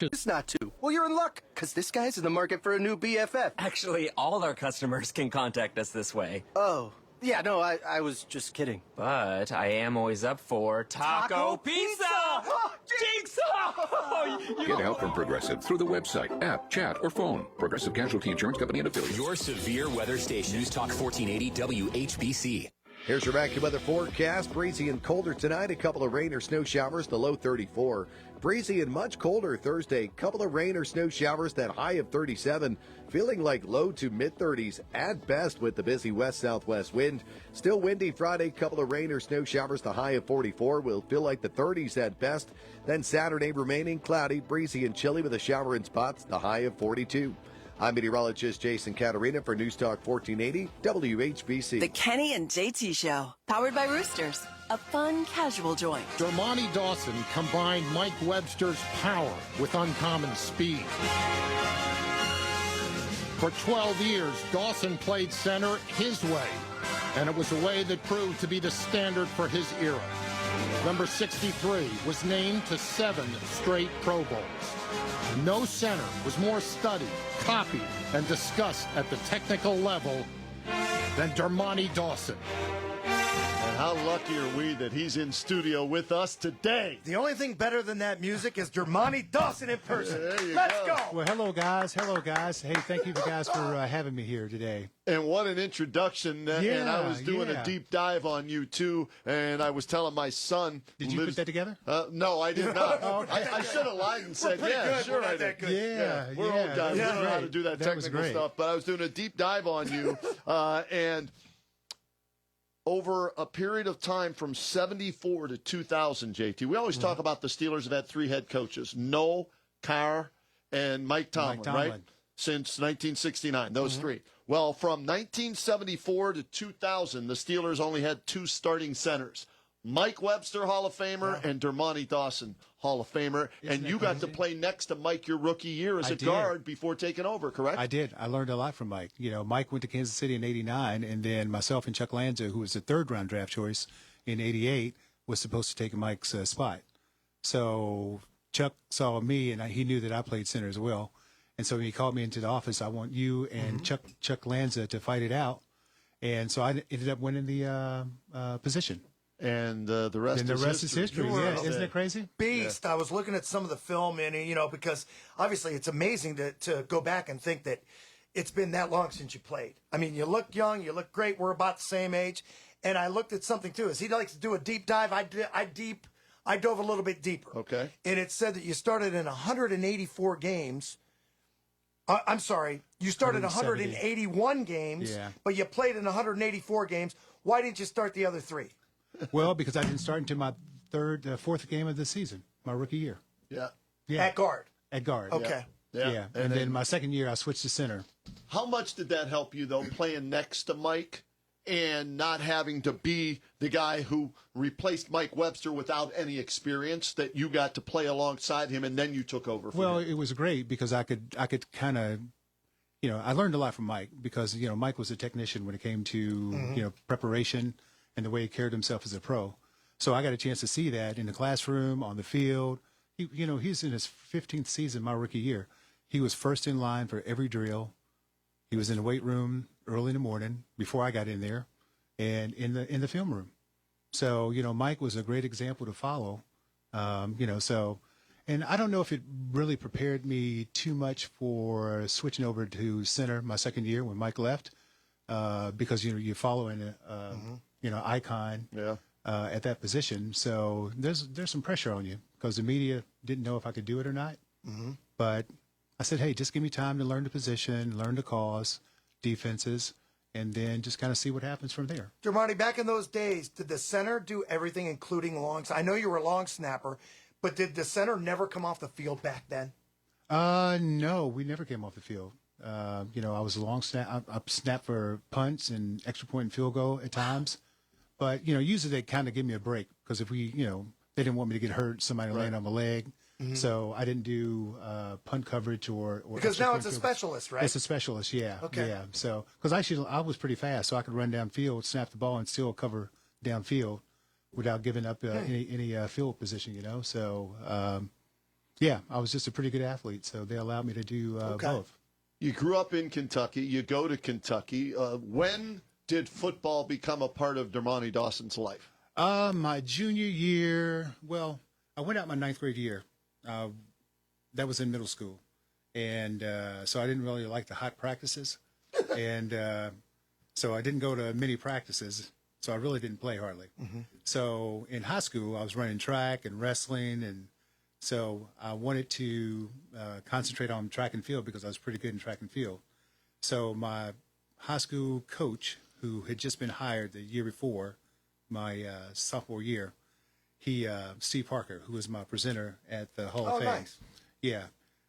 It's not to. Well, you're in luck, because this guy's in the market for a new BFF. Actually, all our customers can contact us this way. Oh, yeah, no, I was just kidding. But I am always up for Taco Pizza! Jigsaw! Get help from Progressive through the website, app, chat, or phone. Progressive Casualty Insurance Company and affiliates. Your severe weather station. News Talk 1480 WHBC. Here's your AccuWeather forecast. Breezy and colder tonight. A couple of rain or snow showers, the low 34. Breezy and much colder Thursday. Couple of rain or snow showers, that high of 37. Feeling like low to mid-30s at best with the busy west-southwest wind. Still windy Friday. Couple of rain or snow showers, the high of 44. Will feel like the 30s at best. Then Saturday remaining cloudy, breezy and chilly with a shower in spots, the high of 42. I'm meteorologist Jason Caterina for News Talk 1480 WHBC. The Kenny and JT Show, powered by Roosters, a fun, casual joint. Dermontti Dawson combined Mike Webster's power with uncommon speed. For 12 years, Dawson played center his way, and it was a way that proved to be the standard for his era. Number 63 was named to 7 straight Pro Bowls. No center was more studied, copied, and discussed at the technical level than Dermontti Dawson. And how lucky are we that he's in studio with us today? The only thing better than that music is Dermontti Dawson in person. Let's go. Well, hello, guys. Hey, thank you guys for having me here today. And what an introduction. And I was doing a deep dive on you, too. And I was telling my son. Did you put that together? No, I did not. Okay. I should have lied and said, good. sure We're I did. Yeah, We're old guys. We don't know how to do that was technical great. stuff. But I was doing a deep dive on you. And over a period of time from 74 to 2000, JT, we always talk about the Steelers have had 3 head coaches, Noel, Carr, and Mike Tomlin, right? Since 1969, those 3. Well, from 1974 to 2000, the Steelers only had 2 starting centers. Mike Webster, Hall of Famer, and Dermontti Dawson, Hall of Famer. And you got to play next to Mike your rookie year as a guard before taking over, correct? I did. I learned a lot from Mike. You know, Mike went to Kansas City in '89, and then myself and Chuck Lanza, who was the 3rd-round draft choice in '88, was supposed to take Mike's spot. So Chuck saw me, and he knew that I played center as well. And so he called me into the office. I want you and Chuck Lanza to fight it out. And so I ended up winning the position. And the rest is history. Yeah, isn't it crazy? Beast. I was looking at some of the film, and because obviously it's amazing to go back and think that it's been that long since you played. I mean, you look young, you look great. We're about the same age. And I looked at something too. As he likes to do a deep dive, I dove a little bit deeper. Okay. And it said that you started in 184 games. I'm sorry, you started 181 games, but you played in 184 games. Why didn't you start the other 3? Well, because I didn't start until my 4th game of the season, my rookie year. Yeah. At guard. At guard. Okay. Yeah. And then my second year, I switched to center. How much did that help you, though, playing next to Mike and not having to be the guy who replaced Mike Webster without any experience, that you got to play alongside him and then you took over for him? It was great because I could kind of, I learned a lot from Mike because, Mike was a technician when it came to, preparation and the way he carried himself as a pro. So I got a chance to see that in the classroom, on the field. He's in his 15th season, my rookie year. He was first in line for every drill. He was in the weight room early in the morning before I got in there, and in the film room. So Mike was a great example to follow. And I don't know if it really prepared me too much for switching over to center my second year when Mike left, because you're following icon at that position. So there's some pressure on you because the media didn't know if I could do it or not. But I said, hey, just give me time to learn the position, learn the calls, defenses, and then just kind of see what happens from there. Dermontti, back in those days, did the center do everything, including longs? I know you were a long snapper, but did the center never come off the field back then? No, we never came off the field. I was a long snap. I snapped for punts and extra point and field goal at times. But, usually they kind of give me a break because if they didn't want me to get hurt, somebody laying on my leg. So I didn't do punt coverage or because now it's a specialist, right? It's a specialist, yeah. Okay. Yeah. So because actually I was pretty fast, so I could run downfield, snap the ball, and still cover downfield without giving up any field position. So Yeah, I was just a pretty good athlete, so they allowed me to do both. You grew up in Kentucky. You go to Kentucky. When did football become a part of Dermontti Dawson's life? My junior year, well, I went out my ninth grade year. That was in middle school. And so I didn't really like the hot practices. And so I didn't go to many practices. So I really didn't play hardly. Mm-hmm. So in high school, I was running track and wrestling. And so I wanted to concentrate on track and field because I was pretty good in track and field. So my high school coach, who had just been hired the year before, my sophomore year, Steve Parker, who was my presenter at the Hall of Fame. Nice. Yeah.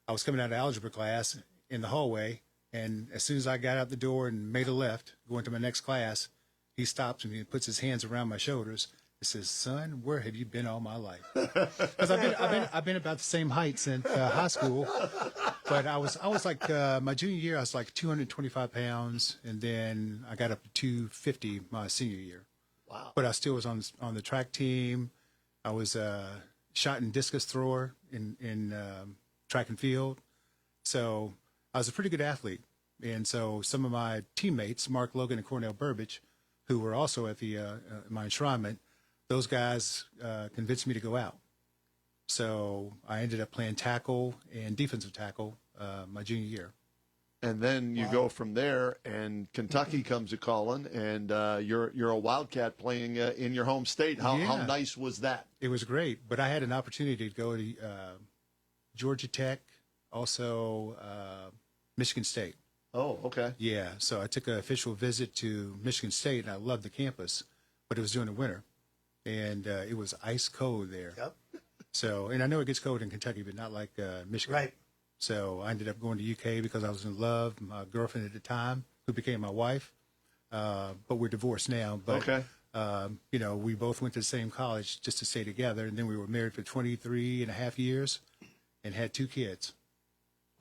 I was coming out of algebra class in the hallway, and as soon as I got out the door and made a left, going to my next class, he stops me and puts his hands around my shoulders. He says, "Son, where have you been all my life?" Because I've been about the same height since high school, but I was like my junior year I was like 225 pounds, and then I got up to 250 my senior year. Wow! But I still was on the track team. I was shot and discus thrower in track and field, so I was a pretty good athlete. And so some of my teammates, Mark Logan and Cornell Burbage, who were also at the my enshrinement, those guys convinced me to go out. So I ended up playing tackle and defensive tackle my junior year. And then you go from there, and Kentucky comes a calling, and you're a Wildcat playing in your home state. How nice was that? It was great, but I had an opportunity to go to Georgia Tech, also Michigan State. Oh, okay. Yeah, so I took an official visit to Michigan State, and I loved the campus, but it was during the winter, and it was ice cold there. Yep. So, and I know it gets cold in Kentucky, but not like Michigan. Right. So I ended up going to UK because I was in love. My girlfriend at the time, who became my wife, but we're divorced now. But, okay. You know, we both went to the same college just to stay together, and then we were married for 23 and a half years and had 2 kids.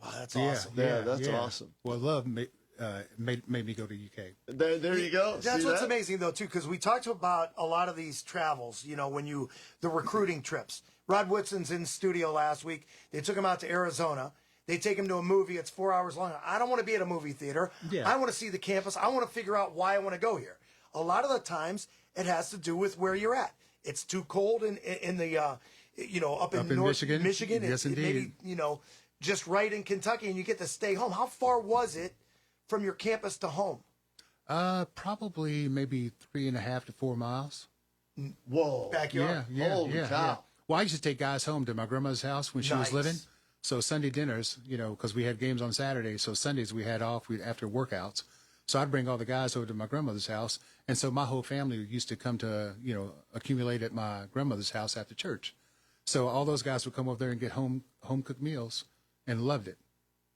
Wow, that's awesome. Yeah, that's awesome. Well, love made me go to UK. There you go. That's See what's that? amazing, though, too, because we talked about a lot of these travels, you know, the recruiting trips. Rod Woodson's in studio last week. They took him out to Arizona. They take him to a movie. It's 4 hours long. I don't want to be at a movie theater. Yeah. I want to see the campus. I want to figure out why I want to go here. A lot of the times, it has to do with where you're at. It's too cold in the, you know, up in North Michigan. Yes, indeed. Maybe, you know, just right in Kentucky, and you get to stay home. How far was it from your campus to home? Probably maybe 3.5 to 4 miles. Whoa. Backyard. Holy cow. Yeah. Well, I used to take guys home to my grandmother's house when she was living. So Sunday dinners, you know, because we had games on Saturdays, so Sundays we had off after workouts. So I'd bring all the guys over to my grandmother's house, and so my whole family used to come to, you know, accumulate at my grandmother's house after church. So all those guys would come over there and get home cooked meals, and loved it.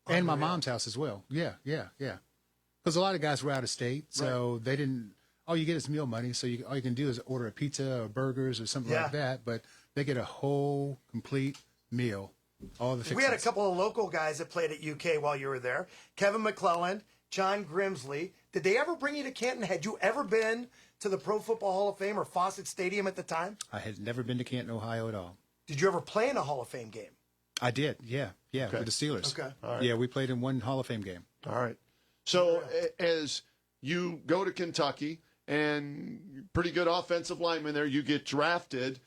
And my mom's house as well. Yeah. Because a lot of guys were out of state, so they didn't. All you get is meal money, so all you can do is order a pizza or burgers or something like that. But they get a whole complete meal. All the fixings. We had a couple of local guys that played at UK while you were there. Kevin McClellan, John Grimsley. Did they ever bring you to Canton? Had you ever been to the Pro Football Hall of Fame or Fawcett Stadium at the time? I had never been to Canton, Ohio at all. Did you ever play in a Hall of Fame game? I did, yeah, with the Steelers. Okay. All right. Yeah, we played in one Hall of Fame game. All right. So as you go to Kentucky and pretty good offensive lineman there, you get drafted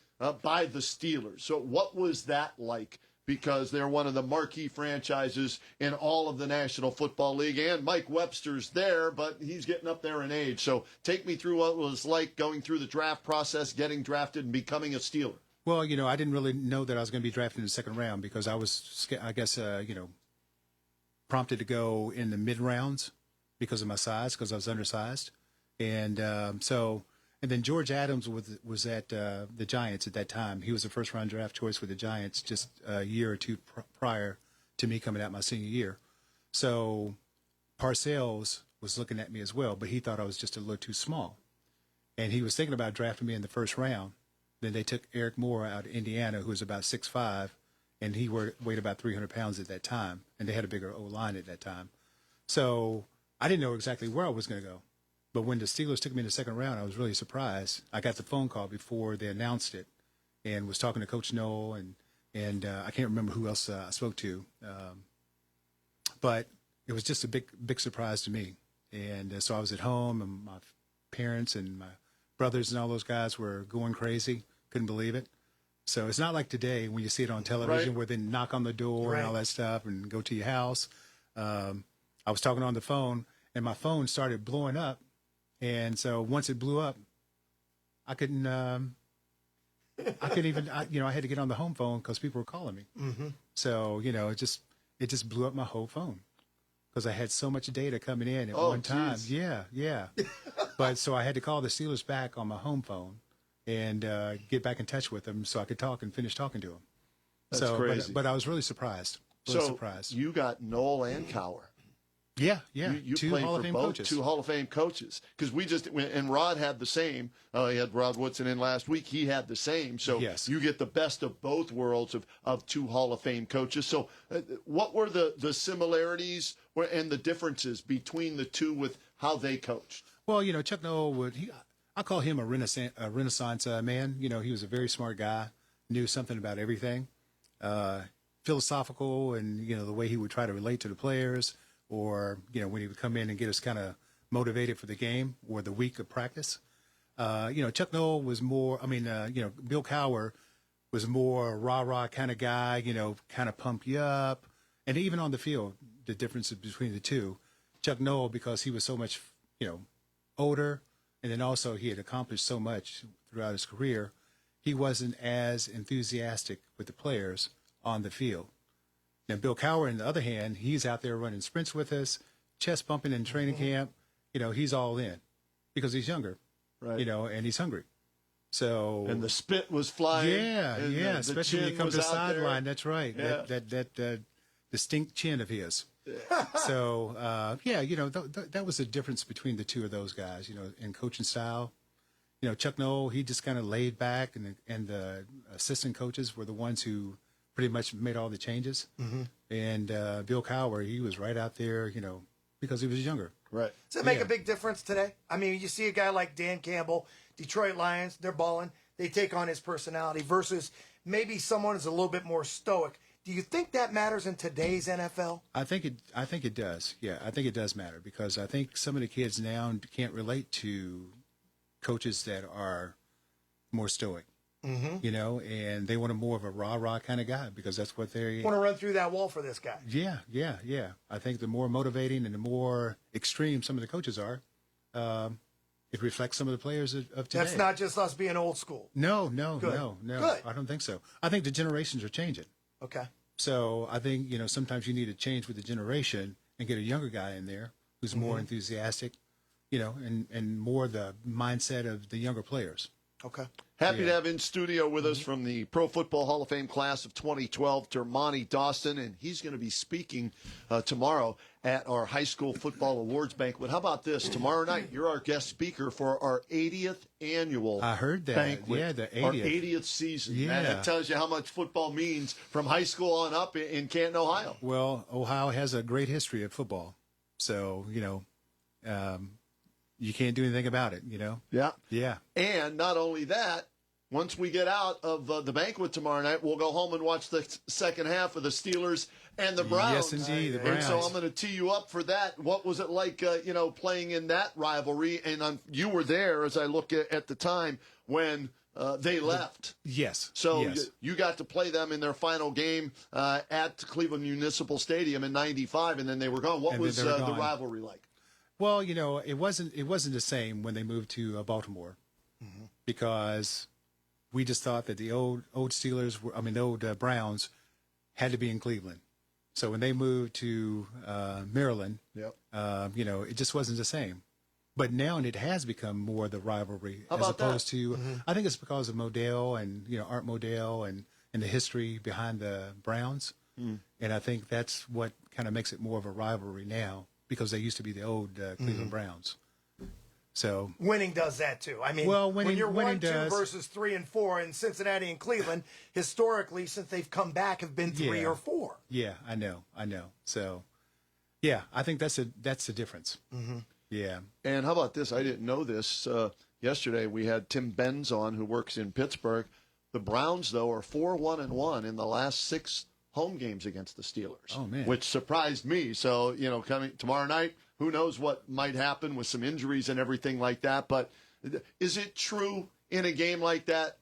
by the Steelers. So what was that like? Because they're one of the marquee franchises in all of the National Football League. And Mike Webster's there, but he's getting up there in age. So take me through what it was like going through the draft process, getting drafted, and becoming a Steeler. Well, you know, I didn't really know that I was going to be drafted in the second round because I was, I guess, you know, prompted to go in the mid rounds because of my size, because I was undersized. And and then George Adams was at the Giants at that time. He was the first round draft choice for the Giants just a year or two prior to me coming out my senior year. So Parcells was looking at me as well, but he thought I was just a little too small. And he was thinking about drafting me in the first round. Then they took Eric Moore out of Indiana, who was about 6'5", and he weighed about 300 pounds at that time. And they had a bigger O-line at that time. So I didn't know exactly where I was going to go. But when the Steelers took me in the second round, I was really surprised. I got the phone call before they announced it and was talking to Coach Noel and I can't remember who else I spoke to, but it was just a big surprise to me. And so I was at home, and my parents and my brothers and all those guys were going crazy, couldn't believe it. So it's not like today when you see it on television where they knock on the door and all that stuff and go to your house. I was talking on the phone, and my phone started blowing up. And so once it blew up, I couldn't even, I had to get on the home phone because people were calling me. Mm-hmm. So, it just blew up my whole phone because I had so much data coming in at one time. Geez. Yeah. But so I had to call the Steelers back on my home phone and get back in touch with them so I could talk and finish talking to them. That's crazy. But I was really surprised. Surprised. You got Noel and Cower. Yeah. You two played Hall of for Fame both, coaches. two Hall of Fame coaches. Because and Rod had the same. He had Rod Woodson in last week. He had the same. So you get the best of both worlds of two Hall of Fame coaches. So what were the similarities and the differences between the two with how they coached? Well, Chuck Noll I call him a Renaissance man. He was a very smart guy, knew something about everything, philosophical, and the way he would try to relate to the players, or when he would come in and get us kind of motivated for the game or the week of practice. Chuck Noll was more. Bill Cowher was more rah-rah kind of guy. Kind of pump you up, and even on the field, the differences between the two. Chuck Noll, because he was so much, older. And then also he had accomplished so much throughout his career, he wasn't as enthusiastic with the players on the field. Now, Bill Cowher, on the other hand, he's out there running sprints with us, chest bumping in training camp. He's all in because he's younger, right? And he's hungry. So and the spit was flying. Yeah, especially when you come to the sideline. That's right. Yeah. That distinct chin of his. So, that was the difference between the two of those guys, in coaching style. Chuck Noll, he just kind of laid back, and the assistant coaches were the ones who pretty much made all the changes. Mm-hmm. And Bill Cowher, he was right out there, because he was younger. Right. Does it make a big difference today? I mean, you see a guy like Dan Campbell, Detroit Lions, they're balling. They take on his personality versus maybe someone who's a little bit more stoic. Do you think that matters in today's NFL? I think it does. Yeah, I think it does matter because I think some of the kids now can't relate to coaches that are more stoic. Mm-hmm. And they want more of a rah-rah kind of guy because that's what they want to run through that wall for this guy. Yeah. I think the more motivating and the more extreme some of the coaches are, it reflects some of the players of today. That's not just us being old school. No. Good. I don't think so. I think the generations are changing. Okay. So I think, sometimes you need to change with the generation and get a younger guy in there who's more enthusiastic, and more the mindset of the younger players. Okay. Happy to have in studio with us from the Pro Football Hall of Fame class of 2012, Dermontti Dawson, and he's going to be speaking tomorrow at our high school football awards banquet. How about this? Tomorrow night, you're our guest speaker for our 80th annual I heard that. banquet. Yeah, the 80th. Our 80th season. Yeah. Man, that tells you how much football means from high school on up in Canton, Ohio. Well, Ohio has a great history of football. So, you can't do anything about it, Yeah. Yeah. And not only that, once we get out of the banquet tomorrow night, we'll go home and watch the second half of the Steelers and the Browns. Yes, indeed, the And Browns. so I'm going to tee you up for that. What was it like, playing in that rivalry? And you were there, as I look at the time, when they left. Yes. So yes. You got to play them in their final game at Cleveland Municipal Stadium in '95, and then they were gone. What was the rivalry like? Well, it wasn't the same when they moved to Baltimore, because we just thought that the old Steelers the old Browns had to be in Cleveland. So when they moved to Maryland, it just wasn't the same. But now it has become more the rivalry as opposed to. I think it's because of Modell and Art Modell and the history behind the Browns, and I think that's what kind of makes it more of a rivalry now. Because they used to be the old Cleveland Browns. So winning does that too. I mean, when you're 1-2 versus 3 and 4 in Cincinnati and Cleveland, historically, since they've come back, have been 3 or 4. Yeah, I know. So, yeah, I think that's the difference. Mm-hmm. Yeah. And how about this? I didn't know this. Yesterday we had Tim Benz on, who works in Pittsburgh. The Browns, though, are 4-1-1 in the last 6 home games against the Steelers. Oh, man. Which surprised me. So, coming tomorrow night, who knows what might happen with some injuries and everything like that. But is it true in a game like that,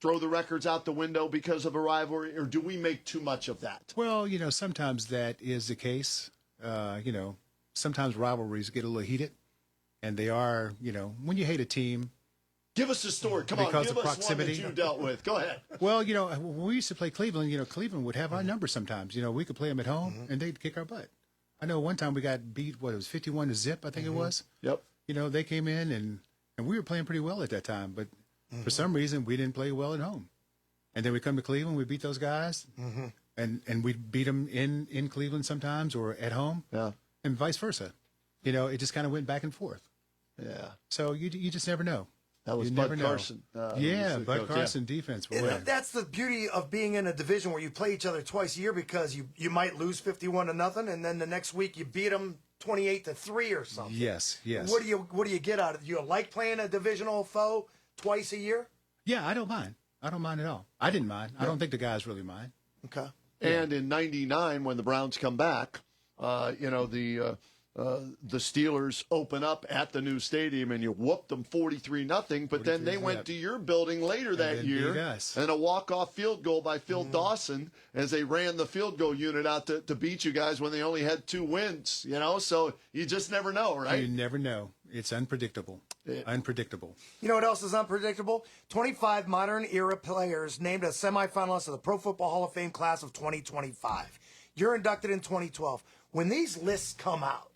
throw the records out the window because of a rivalry, or do we make too much of that? Well, sometimes that is the case. Sometimes rivalries get a little heated, and they are, when you hate a team. Give us a story. Come on, Because give of us proximity. one that you dealt with. Go ahead. Well, when we used to play Cleveland, Cleveland would have our number sometimes. We could play them at home, and they'd kick our butt. I know one time we got beat, it was 51-0, I think it was. Yep. They came in, and we were playing pretty well at that time, but for some reason, we didn't play well at home. And then we come to Cleveland, we beat those guys, and we beat them in Cleveland sometimes or at home, and vice versa. It just kind of went back and forth. Yeah. So you just never know. That was You Bud never know. Carson. Yeah, was the Bud coach. Carson defense. And Boy. that's the beauty of being in a division where you play each other twice a year, because you might lose 51-0, and then the next week you beat them 28-3 or something. Yes. What do you get out of it? Do you like playing a divisional foe twice a year? Yeah, I don't mind. I don't mind at all. I didn't mind. I don't think the guys really mind. Okay. And in '99, when the Browns come back, the Steelers open up at the new stadium, and you whooped them 43-0. But then they went to your building later that then year, beat us. and a walk-off field goal by Phil Dawson as they ran the field goal unit out to beat you guys when they only had 2 wins. So you just never know, right? You never know. It's unpredictable. Unpredictable. You know what else is unpredictable? 25 modern-era players named as semifinalists of the Pro Football Hall of Fame class of 2025. You're inducted in 2012. When these lists come out,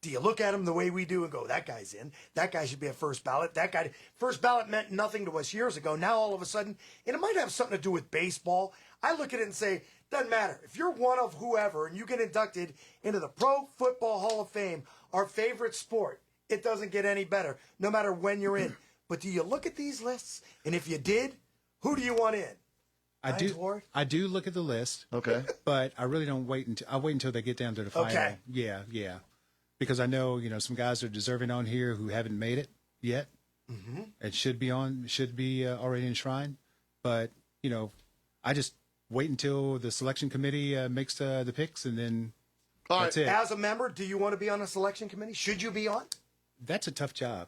do you look at them the way we do and go, that guy's in, that guy should be a first ballot, that guy, first ballot meant nothing to us years ago. Now all of a sudden, and it might have something to do with baseball. I look at it and say, doesn't matter. If you're one of whoever and you get inducted into the Pro Football Hall of Fame, our favorite sport, it doesn't get any better, no matter when you're in. But do you look at these lists? And if you did, who do you want in? I do look at the list. Okay. But I really don't wait until they get down to the final. Okay. Yeah. Because I know, some guys are deserving on here who haven't made it yet. Mm-hmm. It should be already enshrined. But, I just wait until the selection committee makes the picks, and then that's it. As a member, do you want to be on a selection committee? Should you be on? That's a tough job.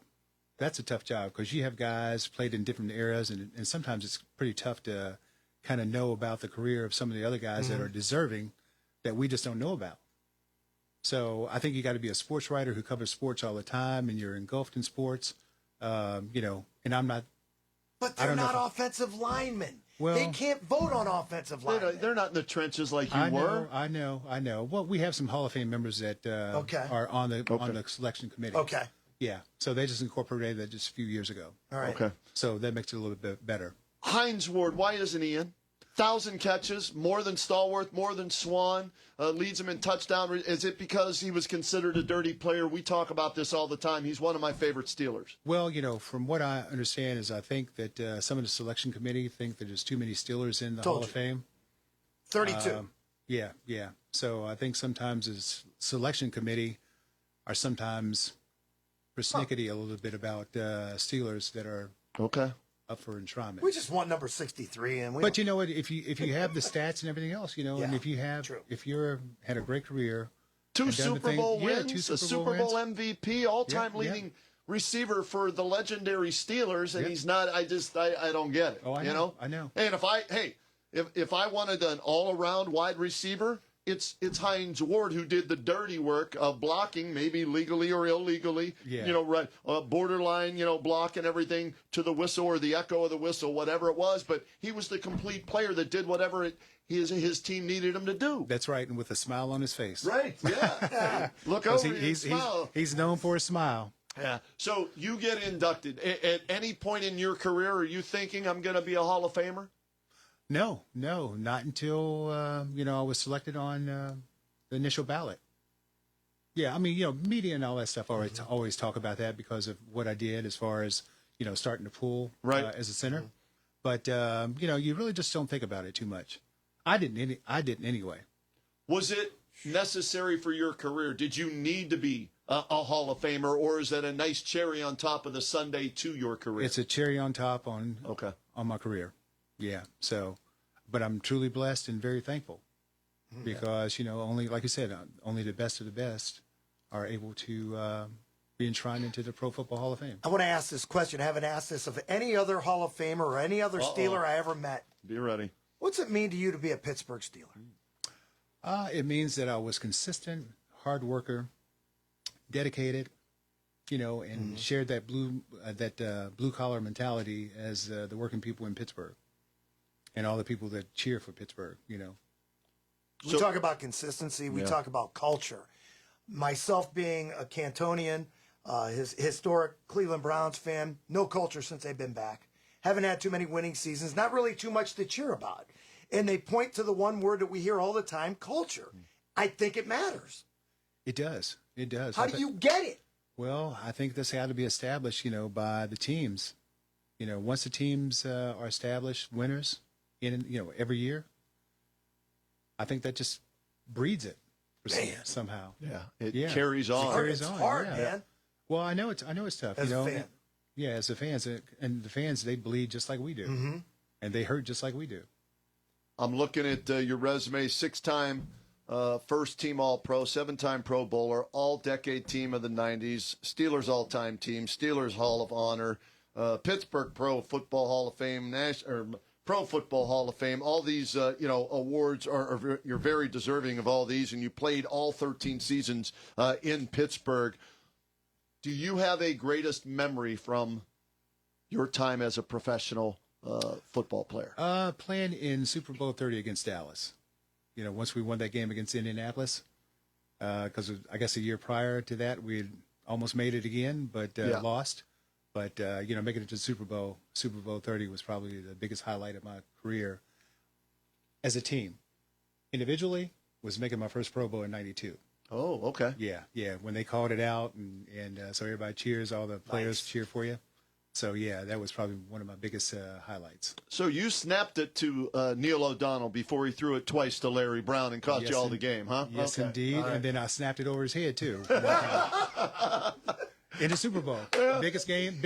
Because you have guys played in different eras, and sometimes it's pretty tough to kind of know about the career of some of the other guys that are deserving that we just don't know about. So I think you got to be a sports writer who covers sports all the time, and you're engulfed in sports, and I'm not. But they're not offensive linemen. Well, they can't vote on offensive linemen. They're not in the trenches like you were. I know. Well, we have some Hall of Fame members that are on the selection committee. Okay. Yeah, so they just incorporated that just a few years ago. All right. Okay. So that makes it a little bit better. Hines Ward, why isn't he in? 1,000 catches, more than Stallworth, more than Swan, leads him in touchdown. Is it because he was considered a dirty player? We talk about this all the time. He's one of my favorite Steelers. Well, from what I understand is I think that some of the selection committee think that there's too many Steelers in the Hall of Fame. 32. Yeah. So I think sometimes the selection committee are sometimes persnickety a little bit about Steelers that are up for enshrinement. We just want number 63, and but you know what? If you have the stats and everything else, and if you had a great career, 2 Super Bowl wins, 2 a Super Bowl MVP, all-time leading receiver for the legendary Steelers, and he's not. I don't get it. Oh, I know. I know. And if I wanted an all-around wide receiver, it's Hines Ward who did the dirty work of blocking, maybe legally or illegally. Yeah. Right, borderline, block and everything to the whistle or the echo of the whistle, whatever it was. But he was the complete player that did whatever his team needed him to do. That's right, and with a smile on his face. Right. Yeah. Look over and smile. He's known for a smile. Yeah. So you get inducted. At any point in your career, are you thinking I'm going to be a Hall of Famer? No, not until I was selected on the initial ballot. Yeah, I mean, media and all that stuff always talk about that because of what I did as far as starting to pool as a center. But you really just don't think about it too much. I didn't anyway. Was it necessary for your career? Did you need to be a Hall of Famer, or is that a nice cherry on top of the sundae to your career? It's a cherry on top on my career. Yeah. So, but I'm truly blessed and very thankful because, only, like you said, only the best of the best are able to be enshrined into the Pro Football Hall of Fame. I want to ask this question. I haven't asked this of any other Hall of Famer or any other Steeler I ever met. Be ready. What's it mean to you to be a Pittsburgh Steeler? It means that I was consistent, hard worker, dedicated, and shared that blue collar mentality as the working people in Pittsburgh and all the people that cheer for Pittsburgh. We talk about consistency. We talk about culture. Myself being a Cantonian, his historic Cleveland Browns fan, no culture since they've been back. Haven't had too many winning seasons, not really too much to cheer about. And they point to the one word that we hear all the time, culture. I think it matters. It does. It does. How do you get it? Well, I think this had to be established, by the teams. Once the teams are established, winners every year, I think that just breeds it somehow. Yeah, it carries on. It carries It's on. hard, yeah. man. Well, I know it's tough. As a fan. Yeah, as the fans, and the fans, they bleed just like we do, and they hurt just like we do. I'm looking at your resume, 6-time first-team All-Pro, 7-time Pro Bowler, all-decade team of the 90s, Steelers all-time team, Steelers Hall of Honor, Pittsburgh Pro Football Hall of Fame, Pro Football Hall of Fame. All these, awards you're very deserving of all these, and you played all 13 seasons in Pittsburgh. Do you have a greatest memory from your time as a professional football player? Playing in Super Bowl 30 against Dallas. Once we won that game against Indianapolis, because I guess a year prior to that we had almost made it again, but lost. But making it to Super Bowl 30 was probably the biggest highlight of my career as a team. Individually, was making my first Pro Bowl in '92. Oh, okay. Yeah. When they called it out, and so everybody cheers, all the players cheer for you. So, yeah, that was probably one of my biggest highlights. So you snapped it to Neil O'Donnell before he threw it twice to Larry Brown and cost you all the game, huh? Yes, okay. indeed. Right. And then I snapped it over his head, too. In the Super Bowl. Biggest game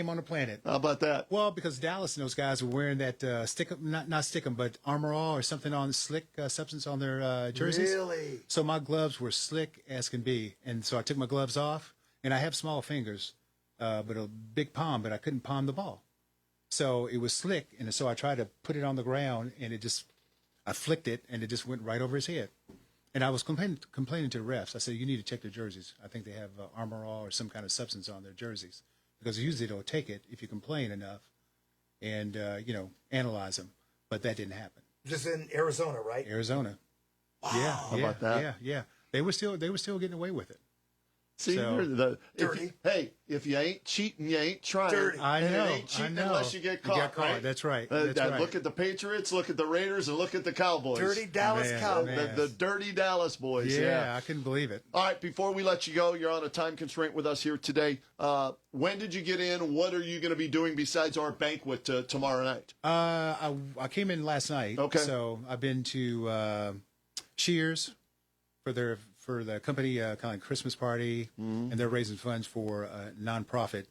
on the planet. How about that? Well, because Dallas and those guys were wearing that not stickum, but Armor All or something on slick substance on their jerseys. Really? So my gloves were slick as can be. And so I took my gloves off, and I have small fingers. But a big palm, but I couldn't palm the ball. So it was slick, and so I tried to put it on the ground, and I flicked it, and it just went right over his head. And I was complaining to the refs. I said, you need to check their jerseys. I think they have Armor All or some kind of substance on their jerseys. Because usually they'll take it if you complain enough and, analyze them. But that didn't happen. Just in Arizona, right? Arizona. Wow. Yeah. How about that? Yeah. They were still getting away with it. See, Dirty. If you ain't cheating, you ain't trying. Dirty. I know. And it ain't cheating I know. unless you get caught. You got caught. Right? That's right. That's right. Look at the Patriots, look at the Raiders, and look at the Cowboys. Dirty Dallas Cowboys. The dirty Dallas boys. Yeah, I couldn't believe it. All right, before we let you go, you're on a time constraint with us here today. When did you get in? What are you going to be doing besides our banquet tomorrow night? I came in last night. Okay. So I've been to Cheers for the company kind of like Christmas party, and they're raising funds for a nonprofit.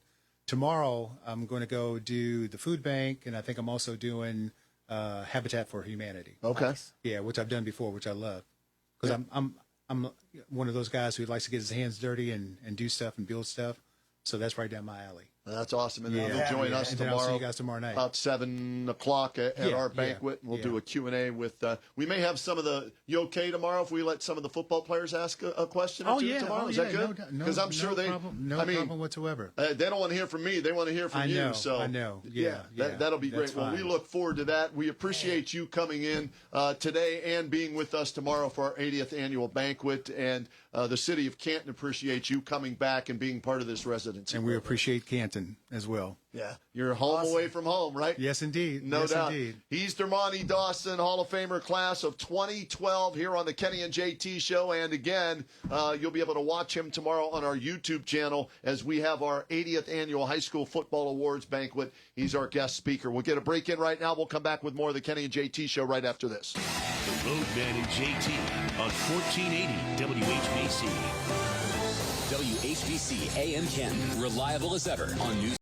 Tomorrow I'm going to go do the food bank, and I think I'm also doing Habitat for Humanity. Okay. Nice. Yeah, which I've done before, which I love, because I'm one of those guys who likes to get his hands dirty and do stuff and build stuff. So that's right down my alley. That's awesome. And then Yeah. you'll join us And then I'll see tomorrow. you guys tomorrow night. About 7 o'clock at our banquet. And we'll do a Q&A with, we may have some of the, you okay tomorrow if we let some of the football players ask a question or two tomorrow? Is that good? Because I'm sure they, problem whatsoever. They don't want to hear from me. They want to hear from you. So I know. Yeah. That'll be great. Well, we look forward to that. We appreciate you coming in today and being with us tomorrow for our 80th annual banquet. And the city of Canton appreciates you coming back and being part of this residency. And we appreciate Canton as well. Yeah. You're home away from home, right? Yes, indeed. No yes, doubt. Indeed. He's Dermontti Dawson, Hall of Famer class of 2012 here on the Kenny and JT Show. And again, you'll be able to watch him tomorrow on our YouTube channel as we have our 80th annual High School Football Awards banquet. He's our guest speaker. We'll get a break in right now. We'll come back with more of the Kenny and JT Show right after this. The Roadman and JT on 1480 WHBC. WHBC AM Kent, reliable as ever on News.